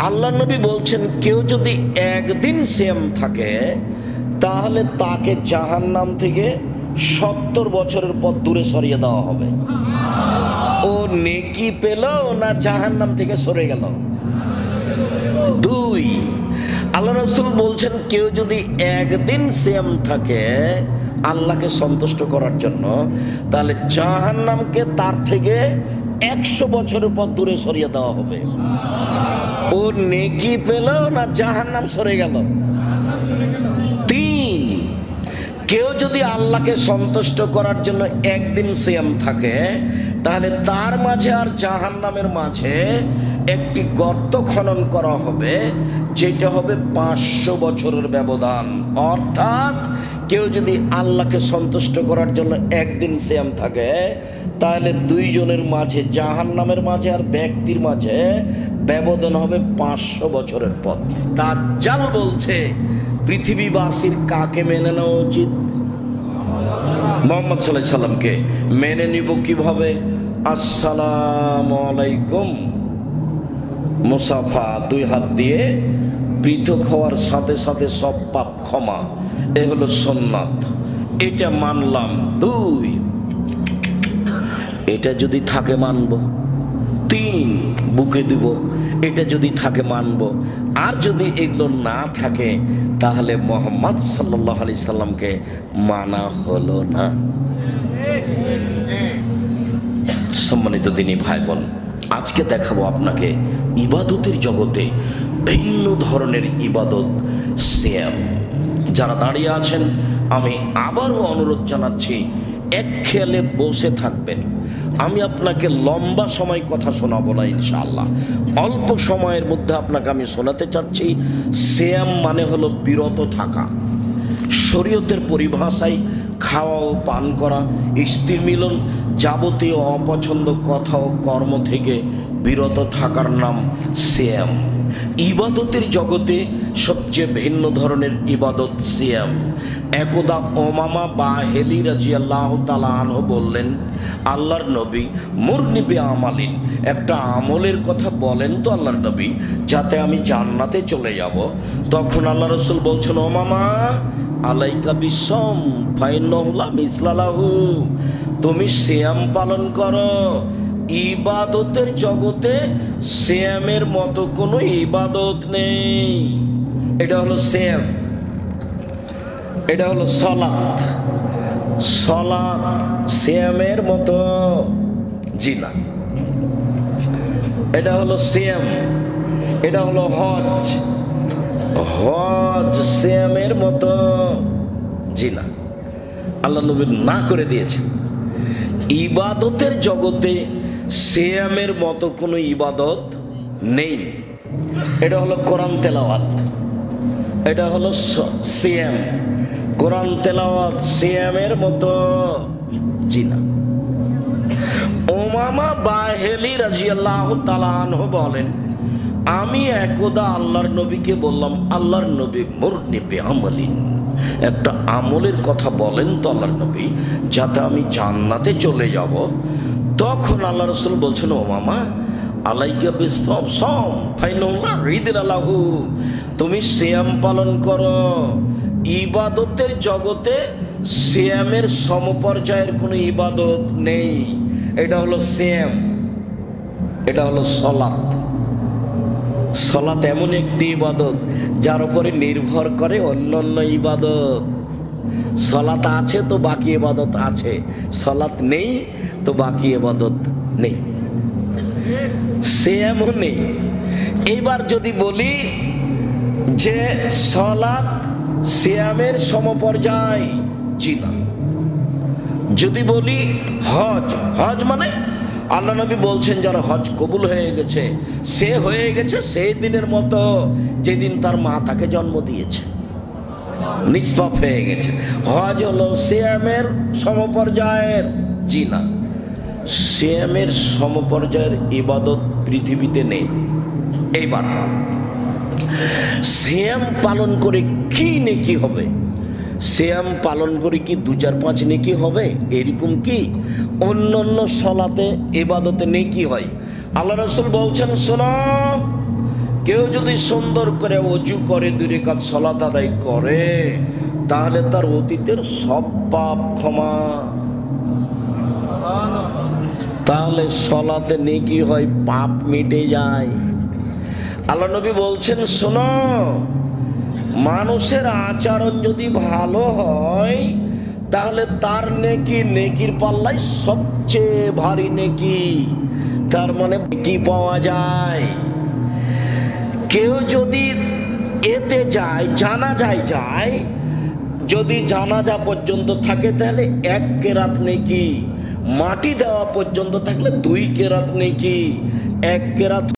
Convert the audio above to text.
আল্লাহ নবী বলছেন কেউ যদি একদিন সিয়াম থাকে তাহলে তাকে জাহান্নাম থেকে 70 বছরের পর দূরে সরিয়ে দেওয়া হবে। ও নেকি পেল না জাহান্নাম থেকে সরে গেল? দুই, আল্লাহ রাসূল বলছেন কেউ যদি একদিন সিয়াম থাকে আল্লাহকে সন্তুষ্ট করার জন্য তাহলে জাহান্নামকে তার থেকে 100 বছরের পর দূরে সরিয়ে দেওয়া হবে। ও নেকি পেল না জাহান্নাম সরে গেল? তিন, কেউ যদি আল্লাহকে সন্তুষ্ট করার জন্য একদিন সিয়াম থাকে তাহলে তার মাঝে আর জাহান্নামের মাঝে একটি গর্ত খনন করা হবে, যেটা হবে 500 বছরের ব্যবধান। অর্থাৎ কেউ যদি আল্লাহকে সন্তুষ্ট করার জন্য একদিন সিয়াম থাকে তাহলে দুইজনের মাঝে, জাহান্নামের মাঝে আর ব্যক্তির মাঝে ব্যবধান হবে 500 বছরের পথ। দাজ্জাল বলছে পৃথিবীবাসীর কাকে মেনে নেওয়া উচিত? মুহাম্মদ সাল্লাল্লাহু আলাইহি সাল্লামকে। মেনে নিব কিভাবে? আসসালামু আলাইকুম, মুসাফা, 2 হাত দিয়ে পৃথক হওয়ার সাথে সাথে সব পাপ ক্ষমা, এ হলো সুন্নাত, এটা মানলাম। 2, এটা যদি থাকে মানব। 3, বুকে দিব, এটা যদি থাকে মানব। আর যদি এগুলো না থাকে তাহলে মুহাম্মদ সাল্লাল্লাহু আলাইহি সাল্লামকে মানা হলো না। সম্মানিত দিনী ভাই বোন, আজকে দেখাবো আপনাকে ইবাদতের জগতে ভিন্ন ধরনের ইবাদত, সিয়াম। যারা দাঁড়িয়ে আছেন আমি আবারও অনুরোধ জানাচ্ছি, এক খেয়ালে বসে থাকবেন। আমি আপনাকে লম্বা সময় কথা শোনাবো না ইনশাআল্লাহ, অল্প সময়ের মধ্যে আপনাকে আমি শোনাতে চাচ্ছি। সিয়াম মানে হলো বিরত থাকা। শরীয়তের পরিভাষায় খাওয়া ও পান করা, স্ত্রী মিলন, যাবতীয় অপছন্দ কথা ও কর্ম থেকে বিরত থাকার নাম সিয়াম। ইবাদতের জগতে সবচেয়ে ভিন্ন ধরনের ইবাদত সিয়াম। একদা ওমামা বাহেলি রাদিয়াল্লাহু তাআলা আনহু বললেন, আল্লাহর নবী, মুরনি বি আমালিন, একটা আমলের কথা বলেন তো আল্লাহর নবী, যাতে আমি জান্নাতে চলে যাব। তখন আল্লাহ রাসূল বলছেন, ওমামা আলাইকা বিসম ফাইন্নাহু লা মিসলা লাহু, তুমি সিয়াম পালন করো। ইবাদতের জগতে সিয়ামের মতো কোনো ইবাদত নেই। এটা হলো সিয়াম, এটা হলো সালাত। সালাত সিয়ামের মতো জি না। এটা হলো সিয়াম, এটা হলো হজ, হজ সিয়ামের মতো জি না। আল্লাহ নবী না করে দিয়েছেন। ইবাদতের জগতে সিয়ামের মতো কোনো ইবাদত নেই। এটা হলো কোরআন তেলাওয়াত, এটা হলো সিয়াম। কোরআন তেলাওয়াত সিয়ামের মতো জি না। ওমামা বাহেলি রাদিয়াল্লাহু তাআলা আনহু বলেন, আমি একদা আল্লাহর নবীকে বললাম, আল্লাহর নবী, মুরনি বি আমালিন, একটা আমলের কথা বলেন তো আল্লাহর নবী, যাতে আমি জান্নাতে চলে যাব। তখন আল্লাহ রাসূল বলছেন, ও মামা আলাইকা বিসম সম ফাইনাল্লাহ রিদলাহু, তুমি সিয়াম পালন করো। ইবাদতের জগতে সিয়ামের সমপর্যায়ের কোনো ইবাদত নেই। এটা হলো সিয়াম, এটা হলো সালাত। সালাত এমন একটি ইবাদত যার উপরে নির্ভর করে অন্যান্য ইবাদত। সালাত আছে তো বাকি ইবাদত আছে, সালাত নেই তো বাকি ইবাদত নেই, সিয়ামও নেই। এবার যদি বলি যে সালাত সিয়ামের সমপর্যায়, জি না। যদি বলি হজ, হজ মানে আল্লাহ নবী বলছেন যারা হজ কবুল হয়ে গেছে, সে হয়ে গেছে সেই দিনের মতো যেদিন তার মা তাকে জন্ম দিয়েছে, নিষ্পাপ হয়ে গেছে। হজ হলো সিয়ামের সমপর্যায়ের, জি না। সিয়ামের সমপর্যায়ের ইবাদত পৃথিবীতে নেই। এইবার সিয়াম পালন করে কি নেকি হবে? সিয়াম পালন করে কি 2-4-5 নেকি হবে? এরকম কি অন্য সালাতে ইবাদতে নেকি হয়? আল্লাহ রাসূল বলছেন, শোনো, কেউ যদি সুন্দর করে ওযু করে 2 রাকাত সালাত আদায় করে তাহলে তার অতীতের সব পাপ ক্ষমা। তাহলে সালাতে নেকি হয়, পাপ মিটে যায়। আল্লাহ নবী বলছেন, শোনো, মানুষের আচরণ যদি ভালো হয় তাহলে তার নেকি নেকির পাল্লায় সবচেয়ে ভারী নেকি, তার মানে কি পাওয়া যায়। কেউ যদি এতে যায়, জানাজায় যায়, যদি জানাজা পর্যন্ত থাকে তাহলে 1 কেরাত নেকি, মাটি দেওয়া পর্যন্ত থাকলে 2 কেরাত নেকি, 1 কেরাত